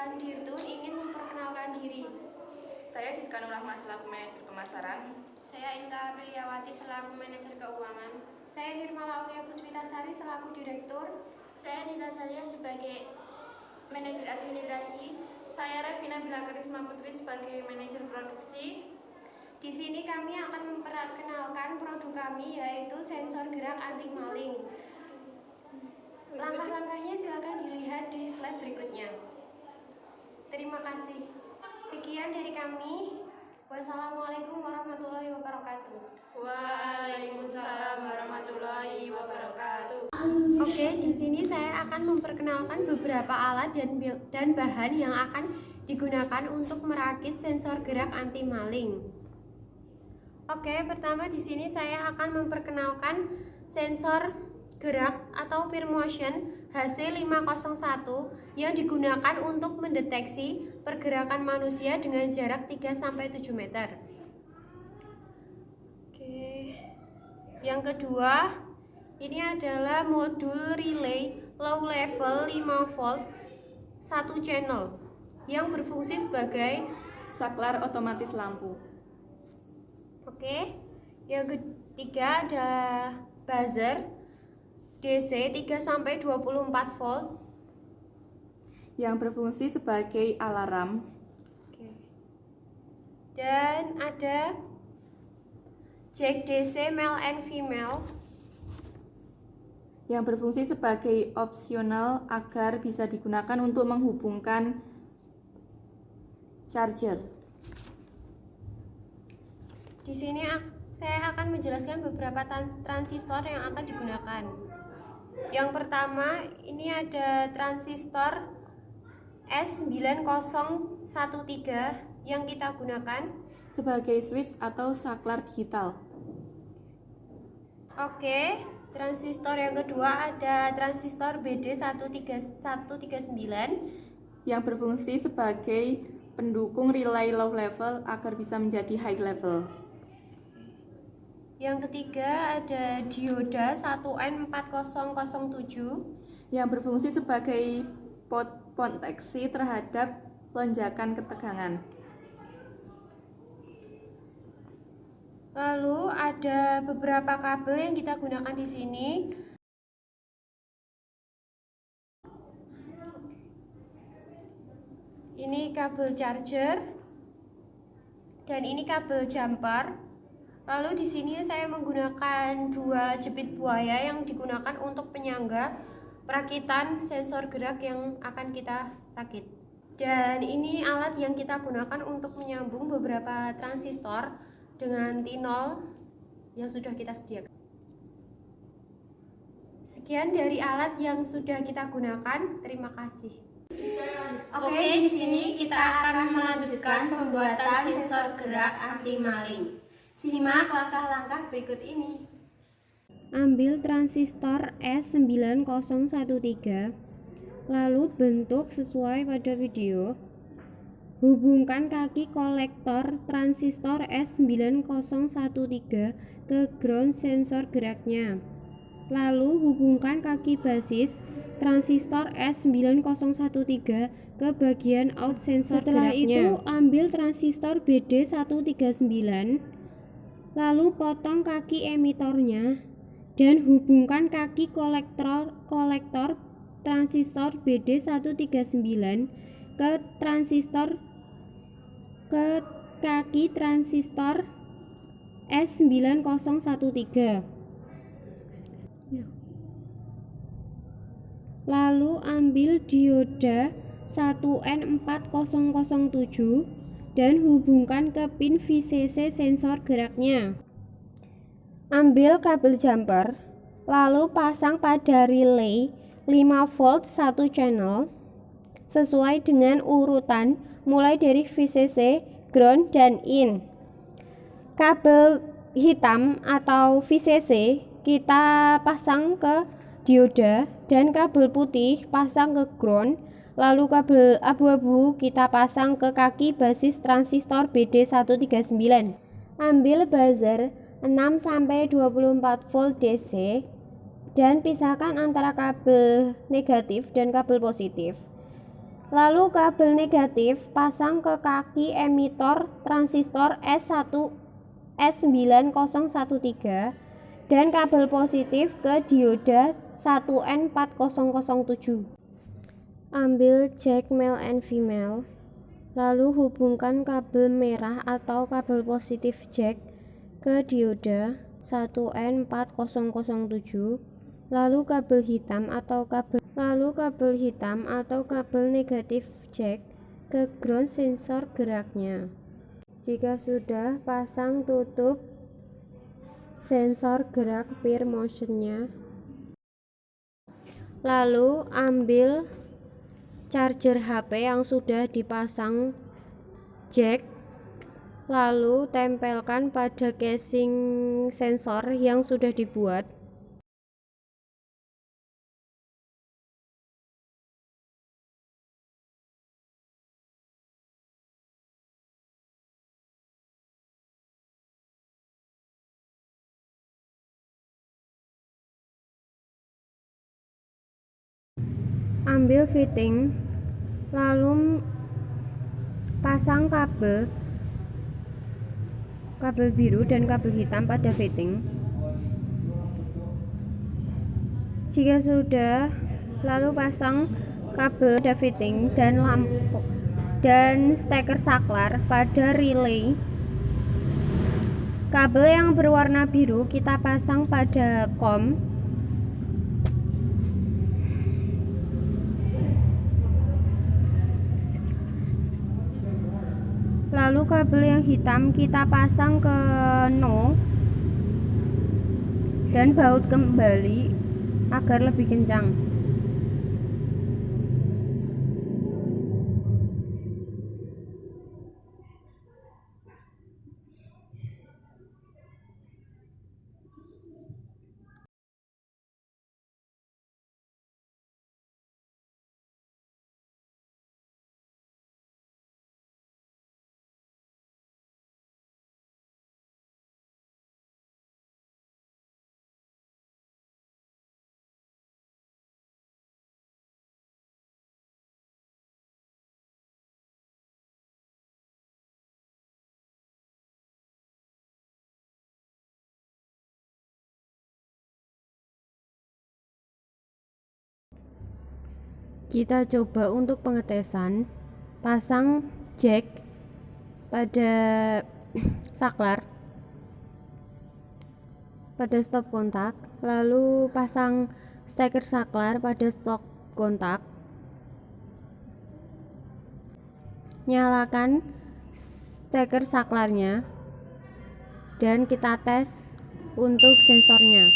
Tuan Dirtun ingin memperkenalkan diri. Saya Diska Nur Rahma selaku manajer pemasaran. Saya Inka Apriliawati selaku manajer keuangan. Saya Nirmala Aulia Puspitasari selaku direktur. Saya Nita Salia sebagai manajer administrasi. Saya Revina Bilakarisma Putri sebagai manajer produksi. Di sini kami akan memperkenalkan produk kami, yaitu sensor gerak anti maling. Langkah-langkahnya silakan dilihat di slide berikutnya. Terima kasih. Sekian dari kami. Wassalamualaikum warahmatullahi wabarakatuh. Waalaikumsalam warahmatullahi wabarakatuh. Oke, di sini saya akan memperkenalkan beberapa alat dan bahan yang akan digunakan untuk merakit sensor gerak anti maling. Oke, pertama di sini saya akan memperkenalkan sensor gerak atau peer motion HC501 yang digunakan untuk mendeteksi pergerakan manusia dengan jarak 3-7 meter. Oke. Yang kedua, ini adalah modul relay low level 5 volt 1 channel yang berfungsi sebagai Saklar otomatis lampu. Oke. Yang ketiga ada buzzer DC 3-24 volt Yang berfungsi sebagai alarm. Oke. Dan ada jack DC male and female Yang berfungsi sebagai opsional agar bisa digunakan untuk menghubungkan charger. Di sini saya akan menjelaskan beberapa transistor yang akan digunakan. Yang pertama, ini ada transistor S9013 yang kita gunakan Sebagai switch atau saklar digital. Oke, transistor yang kedua ada transistor BD13139 Yang berfungsi sebagai pendukung relay low level agar bisa menjadi high level. Yang ketiga ada dioda 1N4007 Yang berfungsi sebagai proteksi terhadap lonjakan ketegangan. Lalu ada beberapa kabel yang kita gunakan di sini. Ini kabel charger dan ini kabel jumper. Lalu di sini saya menggunakan 2 jepit buaya yang digunakan untuk penyangga perakitan sensor gerak yang akan kita rakit. Dan ini alat yang kita gunakan untuk menyambung beberapa transistor dengan T0 yang sudah kita sediakan. Sekian dari alat yang sudah kita gunakan. Terima kasih. Oke, di sini kita akan melanjutkan pembuatan sensor gerak anti maling. Simak langkah-langkah berikut ini. Ambil transistor S9013, lalu bentuk sesuai pada video. Hubungkan kaki kolektor transistor S9013 ke ground sensor geraknya. Lalu hubungkan kaki basis transistor S9013 ke bagian out sensor geraknya. Setelah itu ambil transistor BD139, lalu potong kaki emitornya dan hubungkan kaki kolektor transistor BD139 ke kaki transistor S9013. Lalu ambil dioda 1N4007 dan hubungkan ke pin VCC sensor geraknya. Ambil kabel jumper, lalu pasang pada relay 5 volt 1 channel sesuai dengan urutan mulai dari VCC, ground, dan in. Kabel hitam atau VCC kita pasang ke dioda dan kabel putih pasang ke ground. Lalu kabel abu-abu kita pasang ke kaki basis transistor BD139. Ambil buzzer 6-24 volt DC dan pisahkan antara kabel negatif dan kabel positif. Lalu kabel negatif pasang ke kaki emitor transistor S9013 dan kabel positif ke dioda 1N4007. Ambil jack male and female, lalu hubungkan kabel merah atau kabel positif jack ke dioda 1N4007, lalu kabel hitam atau kabel negatif jack ke ground sensor geraknya. Jika sudah, pasang tutup sensor gerak peer motionnya. Lalu ambil charger HP yang sudah dipasang jack, lalu tempelkan pada casing sensor yang sudah dibuat. Ambil fitting, lalu pasang kabel biru dan kabel hitam pada fitting. Jika sudah, lalu pasang kabel pada fitting dan lampu dan steker saklar pada relay. Kabel yang berwarna biru kita pasang pada COM. Lalu kabel yang hitam kita pasang ke no dan baut kembali agar lebih kencang. Kita coba untuk pengetesan. Pasang jack pada saklar pada stop kontak, lalu pasang steker saklar pada stop kontak. Nyalakan steker saklarnya dan kita tes untuk sensornya.